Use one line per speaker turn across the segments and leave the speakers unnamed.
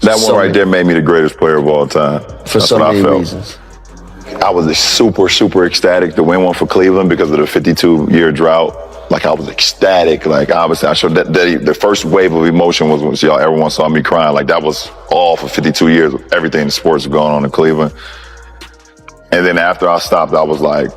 That one right there made me the greatest player of all time.
For so many reasons.
I was super ecstatic to win one for Cleveland because of the 52-year drought. Like, I was ecstatic. Like, obviously, I showed that the first wave of emotion was when everyone saw me crying. Like, that was all for 52 years. Everything in sports was going on in Cleveland. And then after I stopped, I was like,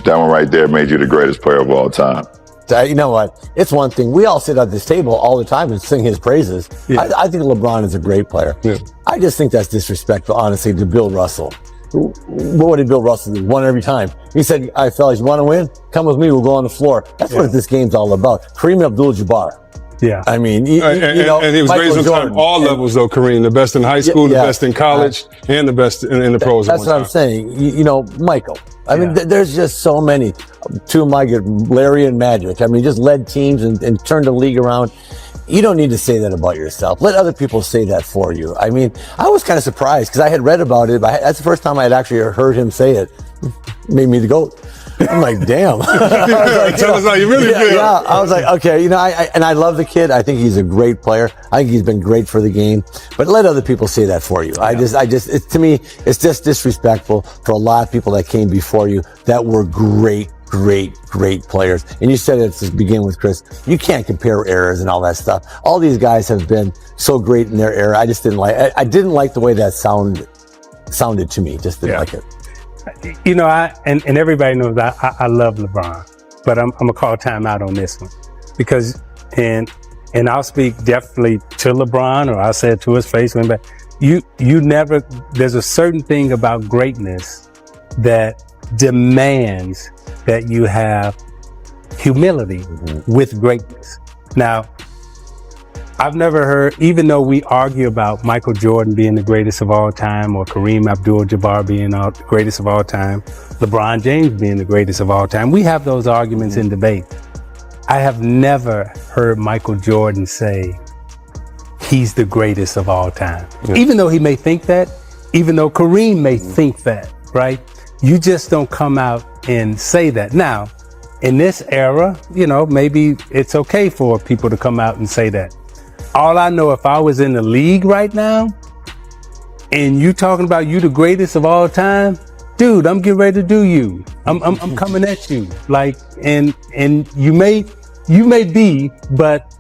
that one right there made you the greatest player of all time.
You know what? It's one thing. We all sit at this table all the time and sing his praises. Yeah. I think LeBron is a great player. Yeah. I just think that's disrespectful, honestly, to Bill Russell. What did Bill Russell do? Won every time. He said, all right, fellas, you want to win? Come with me. We'll go on the floor. That's what this game's all about. Kareem Abdul-Jabbar.
Yeah.
I mean, you know,
and he was great on all levels, though, Kareem. The best in high school, the best in college, and the best in the pros.
That's what I'm saying. You know, Michael. I mean, there's just so many. Two of my good, Larry and Magic. I mean, just led teams and turned the league around. You don't need to say that about yourself. Let other people say that for you. I mean, I was kind of surprised because I had read about it, but that's the first time I had actually heard him say it. Made me the GOAT. I'm like, damn.
Tell us how you really feel.
Yeah, I was like, okay, you know, I love the kid. I think he's a great player. I think he's been great for the game. But let other people say that for you. To me, it's just disrespectful for a lot of people that came before you that were great players. And you said it to begin with, Chris. You can't compare eras and all that stuff. All these guys have been so great in their era. I just didn't like. I didn't like the way that sounded to me. Just didn't like it.
You know, and everybody knows I love LeBron, but I'm gonna call timeout on this one because and I'll speak definitely to LeBron, or I'll say it to his face. But you never. There's a certain thing about greatness that demands that you have humility with greatness. Now, I've never heard, even though we argue about Michael Jordan being the greatest of all time, or Kareem Abdul-Jabbar being the greatest of all time, LeBron James being the greatest of all time, we have those arguments in debate. I have never heard Michael Jordan say he's the greatest of all time. Yeah. Even though he may think that, even though Kareem may think that, right? You just don't come out and say that. Now, in this era, you know, maybe it's okay for people to come out and say that. All I know, if I was in the league right now and you talking about you the greatest of all time, dude, I'm getting ready to do you. I'm coming at you. Like, and you may be, but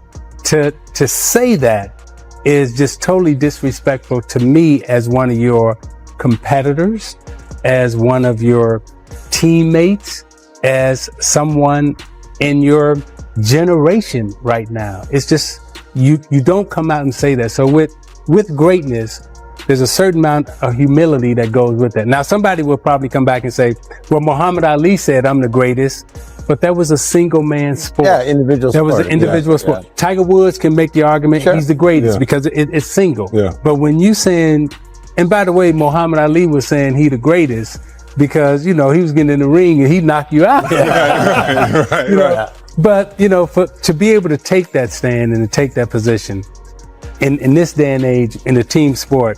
to say that is just totally disrespectful to me as one of your competitors, as one of your teammates, as someone in your generation right now. It's just, you don't come out and say that. So with greatness, there's a certain amount of humility that goes with that. Now, somebody will probably come back and say, well, Muhammad Ali said I'm the greatest, but that was a single man sport.
Yeah, individual sport.
That was an individual sport. Yeah. Tiger Woods can make the argument he's the greatest because it's single. Yeah. But when you saying, and by the way, Muhammad Ali was saying he the greatest because, you know, he was getting in the ring and he'd knock you out. Right. But, you know, to be able to take that stand and to take that position in this day and age in a team sport,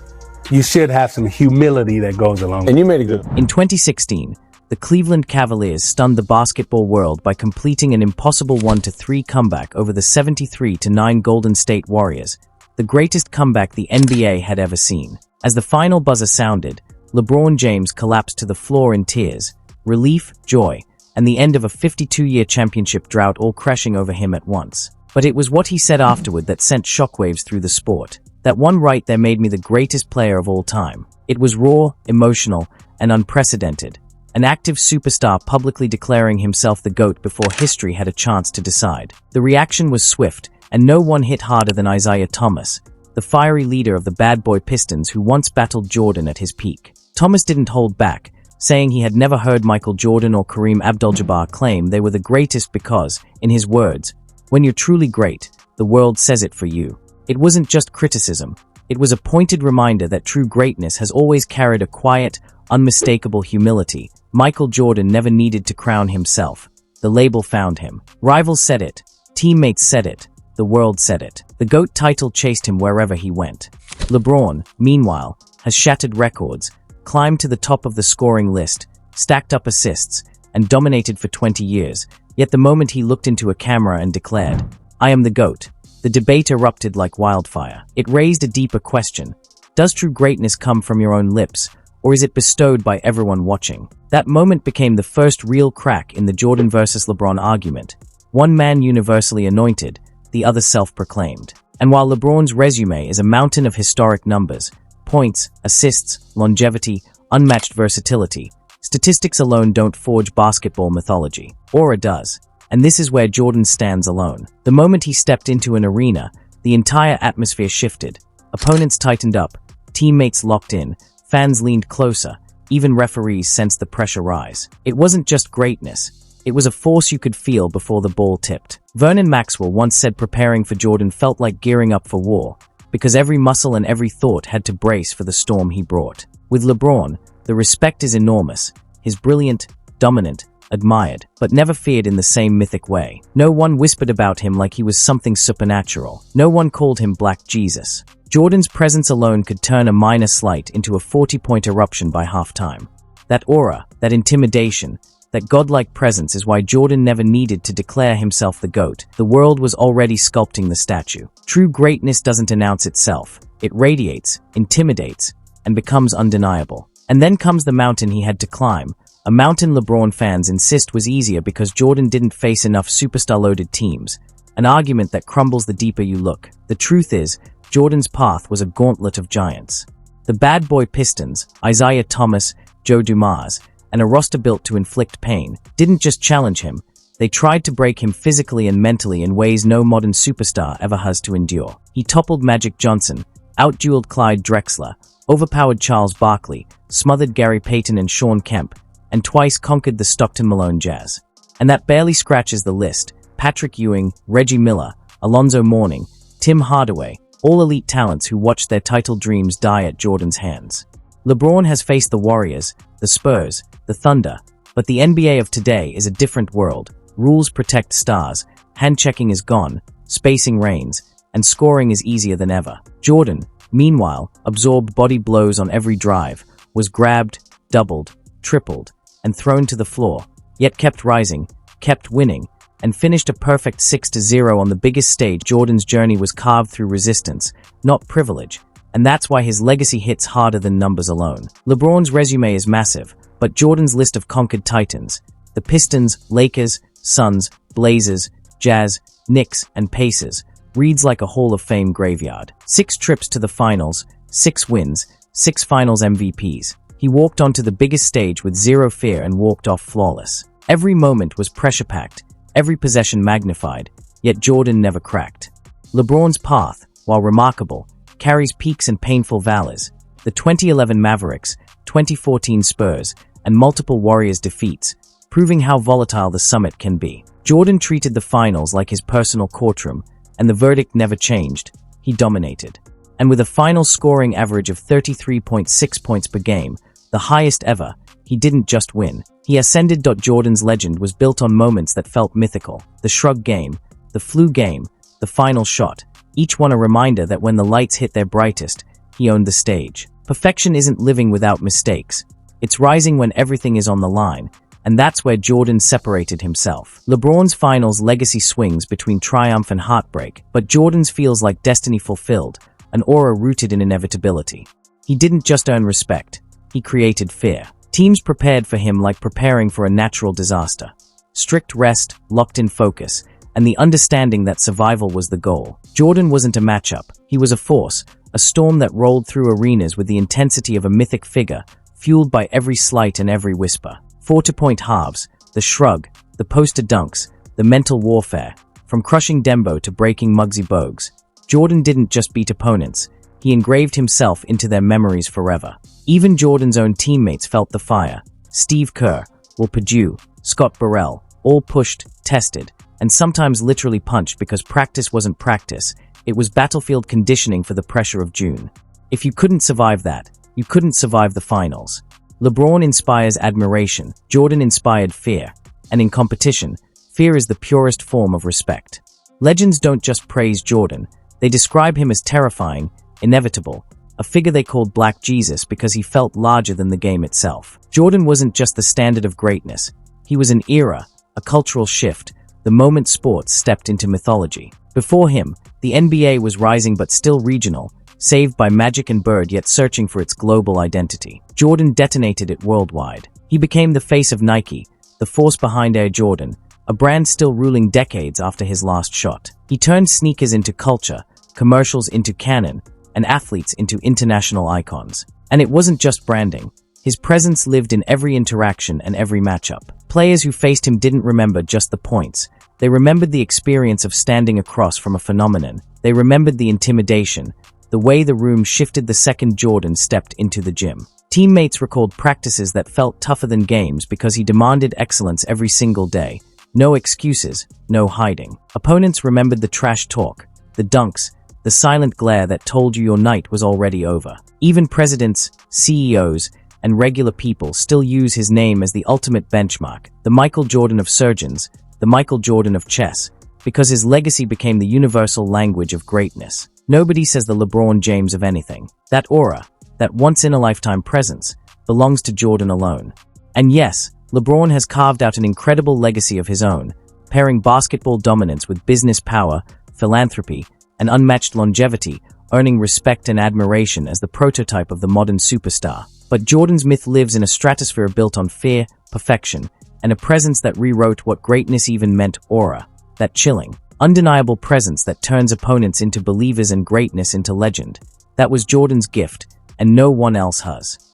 you should have some humility that goes along with it.
And you made a good.
In 2016, the Cleveland Cavaliers stunned the basketball world by completing an impossible 1-3 comeback over the 73-9 Golden State Warriors, the greatest comeback the NBA had ever seen. As the final buzzer sounded, LeBron James collapsed to the floor in tears, relief, joy, and the end of a 52-year championship drought all crashing over him at once. But it was what he said afterward that sent shockwaves through the sport. That one right there made me the greatest player of all time. It was raw, emotional, and unprecedented. An active superstar publicly declaring himself the GOAT before history had a chance to decide. The reaction was swift, and no one hit harder than Isiah Thomas, the fiery leader of the bad boy Pistons who once battled Jordan at his peak. Thomas didn't hold back, saying he had never heard Michael Jordan or Kareem Abdul-Jabbar claim they were the greatest because, in his words, when you're truly great, the world says it for you. It wasn't just criticism. It was a pointed reminder that true greatness has always carried a quiet, unmistakable humility. Michael Jordan never needed to crown himself. The label found him. Rivals said it. Teammates said it. The world said it. The GOAT title chased him wherever he went. LeBron, meanwhile, has shattered records, climbed to the top of the scoring list, stacked up assists, and dominated for 20 years. Yet the moment he looked into a camera and declared, "I am the GOAT," The debate erupted like wildfire. It raised a deeper question. Does true greatness come from your own lips, or is it bestowed by everyone watching? That moment became the first real crack in the Jordan versus LeBron argument. One man universally anointed, the other self-proclaimed. And while LeBron's resume is a mountain of historic numbers, points, assists, longevity, unmatched versatility, statistics alone don't forge basketball mythology. Aura does. And this is where Jordan stands alone. The moment he stepped into an arena, the entire atmosphere shifted. Opponents tightened up, teammates locked in, fans leaned closer, even referees sensed the pressure rise. It wasn't just greatness. It was a force you could feel before the ball tipped. Vernon Maxwell once said preparing for Jordan felt like gearing up for war, because every muscle and every thought had to brace for the storm he brought. With LeBron, the respect is enormous. He's brilliant, dominant, admired, but never feared in the same mythic way. No one whispered about him like he was something supernatural. No one called him Black Jesus. Jordan's presence alone could turn a minor slight into a 40-point eruption by halftime. That aura, that intimidation, that godlike presence is why Jordan never needed to declare himself the GOAT. The world was already sculpting the statue. True greatness doesn't announce itself. It radiates, intimidates, and becomes undeniable. And then comes the mountain he had to climb, a mountain LeBron fans insist was easier because Jordan didn't face enough superstar-loaded teams, an argument that crumbles the deeper you look. The truth is, Jordan's path was a gauntlet of giants. The bad boy Pistons, Isiah Thomas, Joe Dumars, and a roster built to inflict pain, didn't just challenge him, they tried to break him physically and mentally in ways no modern superstar ever has to endure. He toppled Magic Johnson, outdueled Clyde Drexler, overpowered Charles Barkley, smothered Gary Payton and Shawn Kemp, and twice conquered the Stockton Malone Jazz. And that barely scratches the list. Patrick Ewing, Reggie Miller, Alonzo Mourning, Tim Hardaway, all elite talents who watched their title dreams die at Jordan's hands. LeBron has faced the Warriors, the Spurs, the Thunder, but the NBA of today is a different world. Rules protect stars, hand-checking is gone, spacing reigns, and scoring is easier than ever. Jordan, meanwhile, absorbed body blows on every drive, was grabbed, doubled, tripled, and thrown to the floor, yet kept rising, kept winning, and finished a perfect 6-0 on the biggest stage. Jordan's journey was carved through resistance, not privilege, and that's why his legacy hits harder than numbers alone. LeBron's resume is massive, but Jordan's list of conquered titans, the Pistons, Lakers, Suns, Blazers, Jazz, Knicks, and Pacers, reads like a Hall of Fame graveyard. 6 trips to the finals, 6 wins, 6 finals MVPs. He walked onto the biggest stage with zero fear and walked off flawless. Every moment was pressure-packed, every possession magnified, yet Jordan never cracked. LeBron's path, while remarkable, carries peaks and painful valleys. The 2011 Mavericks, 2014 Spurs, and multiple Warriors defeats, proving how volatile the summit can be. Jordan treated the finals like his personal courtroom, and the verdict never changed. He dominated. And with a final scoring average of 33.6 points per game, the highest ever, he didn't just win. He ascended. Jordan's legend was built on moments that felt mythical. The shrug game, the flu game, the final shot, each one a reminder that when the lights hit their brightest, he owned the stage. Perfection isn't living without mistakes. It's rising when everything is on the line, and that's where Jordan separated himself. LeBron's finals legacy swings between triumph and heartbreak, but Jordan's feels like destiny fulfilled, an aura rooted in inevitability. He didn't just earn respect, he created fear. Teams prepared for him like preparing for a natural disaster. Strict rest, locked-in focus, and the understanding that survival was the goal. Jordan wasn't a matchup, he was a force, a storm that rolled through arenas with the intensity of a mythic figure, fueled by every slight and every whisper. 4-point halves, the shrug, the poster dunks, the mental warfare, from crushing Dembo to breaking Muggsy Bogues. Jordan didn't just beat opponents, he engraved himself into their memories forever. Even Jordan's own teammates felt the fire. Steve Kerr, Will Perdue, Scott Burrell, all pushed, tested, and sometimes literally punched because practice wasn't practice, it was battlefield conditioning for the pressure of June. If you couldn't survive that, you couldn't survive the finals. LeBron inspires admiration, Jordan inspired fear, and in competition, fear is the purest form of respect. Legends don't just praise Jordan, they describe him as terrifying, inevitable, a figure they called Black Jesus because he felt larger than the game itself. Jordan wasn't just the standard of greatness, he was an era, a cultural shift, the moment sports stepped into mythology. Before him, The NBA was rising but still regional, saved by Magic and Bird yet searching for its global identity. Jordan detonated it worldwide. He became the face of Nike, the force behind Air Jordan, a brand still ruling decades after his last shot. He turned sneakers into culture, commercials into canon, and athletes into international icons. And it wasn't just branding. His presence lived in every interaction and every matchup. Players who faced him didn't remember just the points. They remembered the experience of standing across from a phenomenon. They remembered the intimidation, the way the room shifted the second Jordan stepped into the gym. Teammates recalled practices that felt tougher than games because he demanded excellence every single day. No excuses, no hiding. Opponents remembered the trash talk, the dunks, the silent glare that told you your night was already over. Even presidents, CEOs, and regular people still use his name as the ultimate benchmark, the Michael Jordan of surgeons, the Michael Jordan of chess, because his legacy became the universal language of greatness. Nobody says the LeBron James of anything. That aura, that once-in-a-lifetime presence, belongs to Jordan alone. And yes, LeBron has carved out an incredible legacy of his own, pairing basketball dominance with business power, philanthropy, and unmatched longevity, earning respect and admiration as the prototype of the modern superstar. But Jordan's myth lives in a stratosphere built on fear, perfection, and a presence that rewrote what greatness even meant: aura, that chilling, undeniable presence that turns opponents into believers and greatness into legend. That was Jordan's gift, and no one else has.